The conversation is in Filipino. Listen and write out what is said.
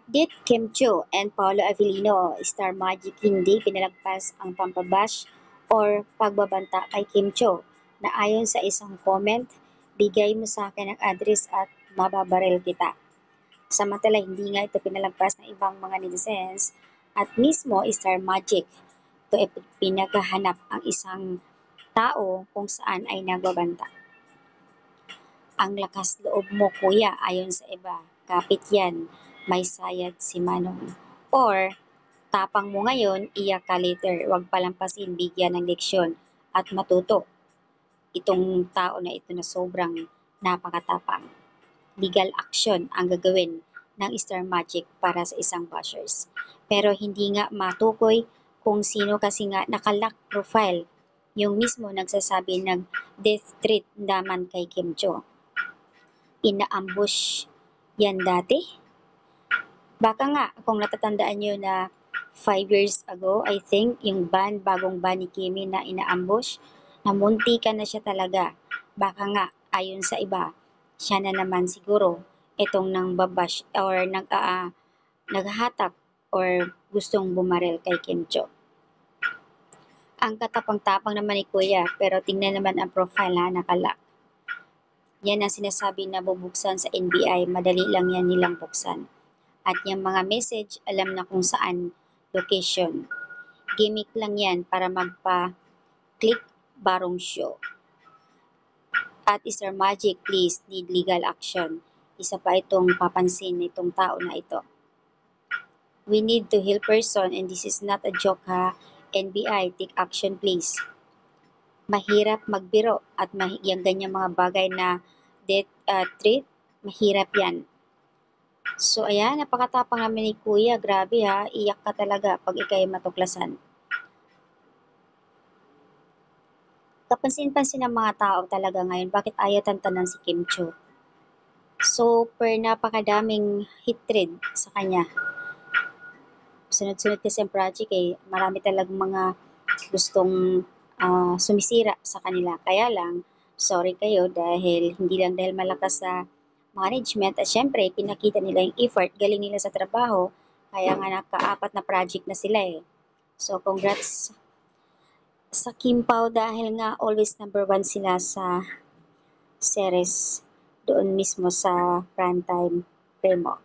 Update: Kim Chiu and Paolo Avellino, Star Magic hindi pinalagpas ang pampabash or pagbabanta kay Kim Chiu na ayon sa isang comment, "Bigay mo sa akin ang address at mababaril kita." Samantala hindi nga ito pinalagpas ng ibang mga netizens at mismo Star Magic ito ay pinaghahanap ang isang tao kung saan ay nagbabanta. Ang lakas loob mo kuya ayon sa iba, kapit yan, may sayad si Manong. Or, tapang mo ngayon, iyak ka later, wag palampasin, bigyan ng leksyon at matuto. Itong tao na ito na sobrang napakatapang. Legal action ang gagawin ng Star Magic para sa isang bashers. Pero hindi nga matukoy kung sino kasi nga nakalock profile yung mismo nagsasabi ng death threat naman kay Kim Chiu. Ina-ambush yan dati? Baka nga, kung natatandaan nyo na 5 years ago, I think, yung bagong ban ni Kimi na ina-ambush, namuntikan na siya talaga. Baka nga, ayon sa iba, siya na naman siguro itong nang babash or naghahatak or gustong bumaril kay Kim Chiu. Ang katapang-tapang naman ni Kuya, pero tingnan naman ang profile ha, nakalock. Yan ang sinasabi na bubuksan sa NBI, madali lang yan nilang buksan. At yung mga message, alam na kung saan location. Gimmick lang yan para magpa-click barong show. At Star Magic, please, need legal action. Isa pa itong papansin nitong tao na ito. We need to heal person and this is not a joke ha. NBI, take action please. Mahirap magbiro at yung ganyang mga bagay na death threat, mahirap yan. So ayan, napakatapang namin ni Kuya, grabe ha, iyak ka talaga pag ikay matuklasan. Kapansin-pansin ng mga tao talaga ngayon, bakit ayaw tantanan si Kim Chiu? Super napakadaming hatred sa kanya. Sunod-sunod kasi ang project marami talagang mga gustong sumisira sa kanila. Kaya lang, sorry kayo dahil hindi lang dahil malakas sa management at syempre pinakita nila yung effort, galing nila sa trabaho, kaya nga naka-4 na project na sila So congrats sa Kim Pao dahil nga always #1 sila sa series doon mismo sa primetime Premo.